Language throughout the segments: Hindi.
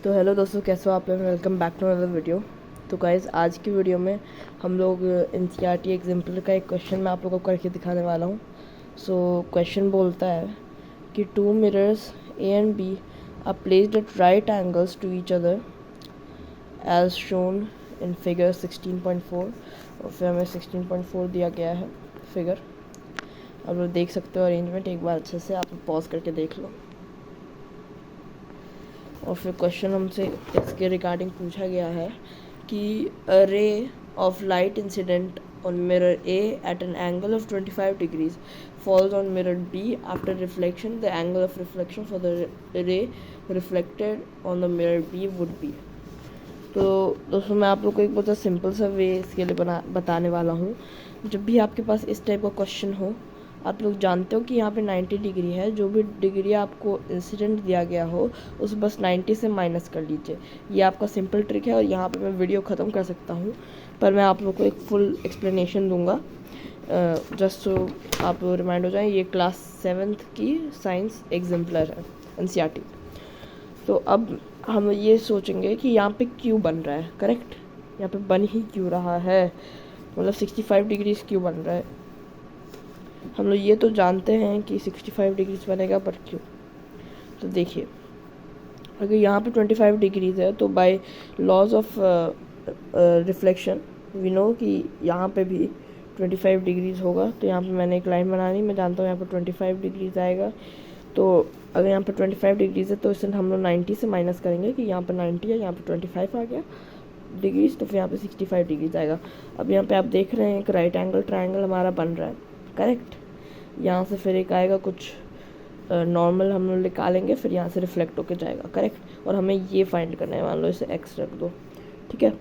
तो हेलो दोस्तों, कैसे हो आप लोग। Welcome back to another video. तो गाइज़, आज की वीडियो में हम लोग एनसीईआरटी एग्जाम्पल का एक क्वेश्चन मैं आप लोगों को करके दिखाने वाला हूँ। सो क्वेश्चन बोलता है कि two mirrors A and B are placed at right angles to each other as shown in figure 16.4। और फिर हमें 16.4 दिया गया है फिगर। आप लोग देख सकते हो अरेंजमेंट, एक बार अच्छे से आप पॉज करके देख लो। और फिर क्वेश्चन हमसे इसके रिगार्डिंग पूछा गया है कि a ray of light incident on mirror A at an angle of 25 degrees falls on mirror B after reflection. The angle of reflection for the ray reflected on the mirror B would be. तो दोस्तों, मैं आप लोग को एक बहुत सिंपल सा वे इसके लिए बताने वाला हूँ। जब भी आपके पास इस टाइप का क्वेश्चन हो, आप लोग जानते हो कि यहाँ पे 90 डिग्री है। जो भी डिग्री आपको इंसिडेंट दिया गया हो उस बस 90 से माइनस कर लीजिए। ये आपका सिंपल ट्रिक है और यहाँ पे मैं वीडियो ख़त्म कर सकता हूँ, पर मैं आप लोग को एक फुल एक्सप्लेनेशन दूंगा जस्ट सो आप रिमाइंड हो जाएं। ये क्लास 7th की साइंस एग्जाम्पलर है एनसीईआरटी। तो अब हम ये सोचेंगे कि यहाँ पे क्यों बन रहा है। करेक्ट, यहाँ पे बन ही क्यों रहा है, मतलब 65 डिग्रीज क्यों बन रहा है। हम लोग ये तो जानते हैं कि 65 डिग्रीज बनेगा, पर क्यों। तो देखिए, अगर यहाँ पे 25 डिग्रीज है तो by laws of reflection we know कि यहाँ पे भी 25 डिग्रीज होगा। तो यहाँ पे मैंने एक लाइन बनानी, मैं जानता हूँ यहाँ पे 25 डिग्रीज आएगा। तो अगर यहाँ पे 25 डिग्रीज है तो इसे हम लोग 90 से माइनस करेंगे कि यहाँ पे 90 है, यहाँ पे 25 आ गया डिग्रीज, तो फिर यहाँ पे 65 डिग्रीज आएगा। अब यहाँ पे आप देख रहे हैं एक राइट एंगल ट्रायंगल हमारा बन रहा है। करेक्ट, यहाँ से फिर एक आएगा कुछ नॉर्मल हम लोग निकालेंगे, फिर यहाँ से रिफ्लेक्ट होके जाएगा। करेक्ट, और हमें ये फाइंड करना है। मान लो इसे एक्स रख दो, ठीक है।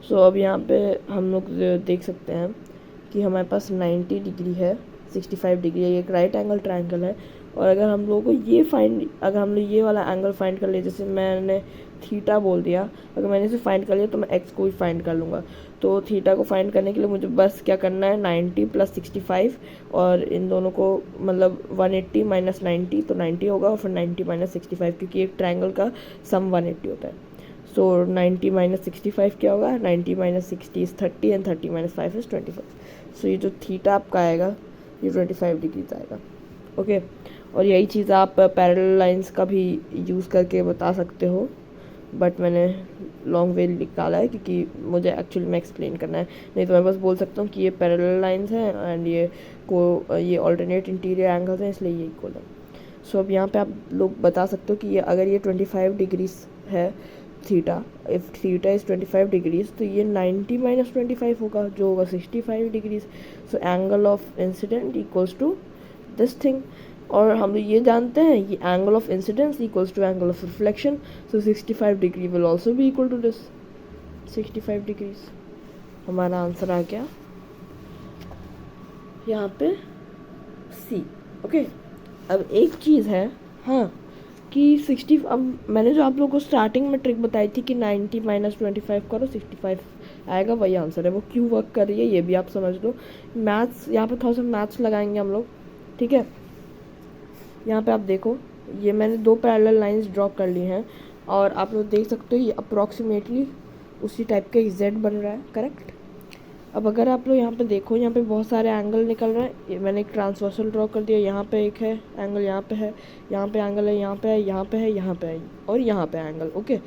सो अब यहाँ पे हम लोग देख सकते हैं कि हमारे पास 90 डिग्री है, 65 डिग्री है, ये एक राइट एंगल ट्रायंगल है। और अगर हम लोगों को अगर हम लोग ये वाला एंगल फाइंड कर लिए, जैसे मैंने थीटा बोल दिया, अगर मैंने इसे फाइंड कर लिया तो मैं एक्स को भी फाइंड कर लूँगा। तो थीटा को फाइंड करने के लिए मुझे बस क्या करना है, 90 + 65, और इन दोनों को मतलब 180 - 90 तो 90 होगा, और फिर 90 - 65, क्योंकि एक ट्रायंगल का सम 180 होता है। सो 90 - 65 क्या होगा, 90 - 60 इज़ 30 एंड 30 - 5 इज़ 25। सो ये जो थीटा आपका आएगा ये 25 डिग्रीज आएगा। ओके, और यही चीज़ आप पैरेलल लाइंस का भी यूज़ करके बता सकते हो, बट मैंने लॉन्ग वे निकाला है क्योंकि मुझे एक्चुअली में एक्सप्लेन करना है। नहीं तो मैं बस बोल सकता हूँ कि ये पैरेलल लाइंस हैं एंड ये ऑल्टरनेट इंटीरियर एंगल्स हैं, इसलिए ये इक्वल है। सो अब यहाँ पे आप लोग बता सकते हो कि ये अगर ये 25 डिग्रीज है theta, if theta is 25 degrees, तो ये 90 - 25 होगा, जो होगा 65 degrees. So angle of incident equals to this thing. और हम लोग ये जानते हैं कि angle of incidence equals to angle of reflection. So 65 degree will also be equal to this 65 degrees. हमारा आंसर आ गया यहाँ पे सी। ओके, अब एक चीज़ है, हाँ, कि 60, अब मैंने जो आप लोगों को स्टार्टिंग में ट्रिक बताई थी कि 90 - 25 करो 65 आएगा, वही आंसर है। वो क्यों वर्क कर रही है ये भी आप समझ लो। मैथ्स यहाँ पे थोड़ा सा मैथ्स लगाएंगे हम लोग, ठीक है। यहाँ पे आप देखो, ये मैंने 2 पैरेलल लाइंस ड्रॉ कर ली हैं, और आप लोग देख सकते हो ये अप्रॉक्सीमेटली उसी टाइप का जेड बन रहा है। करेक्ट, अब अगर आप लोग यहाँ पे देखो, यहाँ पे बहुत सारे एंगल निकल रहे हैं। ये मैंने एक ट्रांसवर्सल ड्रॉ कर दिया, यहाँ पे एक है एंगल, यहाँ पे है, यहाँ पे एंगल है, यहाँ पे है, यहाँ पे है, यहाँ पे है, और यहाँ पे एंगल। ओके,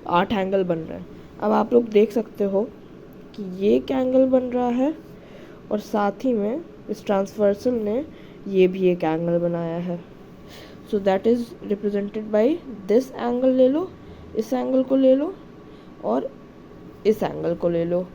8 एंगल बन रहे हैं। अब आप लोग देख सकते हो कि ये एक एंगल बन रहा है, और साथ ही में इस ट्रांसवर्सल ने ये भी एक एंगल बनाया है। So that is represented by this angle. ले लो, इस एंगल को ले लो, और इस एंगल को ले लो।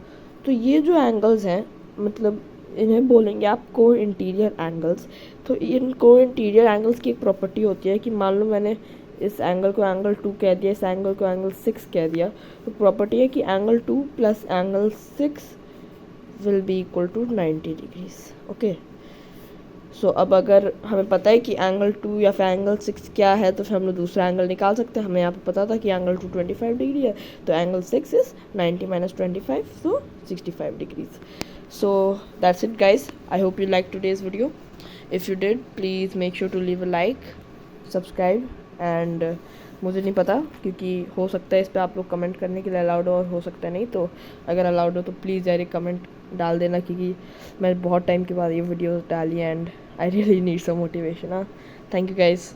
तो ये जो एंगल्स हैं, मतलब इन्हें बोलेंगे आप को इंटीरियर एंगल्स। तो इन को इंटीरियर एंगल्स की एक प्रॉपर्टी होती है कि मान लो मैंने इस एंगल को एंगल 2 कह दिया, इस एंगल को एंगल 6 कह दिया, तो प्रॉपर्टी है कि angle 2 + angle 6 will be equal to 90 degrees. Okay, so अब अगर हमें पता है कि एंगल 2 या फिर एंगल 6 क्या है, तो फिर हम लोग दूसरा एंगल निकाल सकते हैं। हमें यहाँ पे पता था कि एंगल 2 25 डिग्री है, तो angle 6 is 90 - 25, so 65 degrees. So that's it guys, I hope you liked today's video. If you did, please make sure to leave a like, subscribe and मुझे नहीं पता, क्योंकि हो सकता है इस पर आप लोग कमेंट करने के लिए अलाउड हो और हो सकता है नहीं। तो अगर अलाउड हो तो प्लीज़ यार कमेंट डाल देना, क्योंकि मैं बहुत टाइम के बाद ये वीडियो डाली and I really need some motivation. हाँ, थैंक यू गाइस।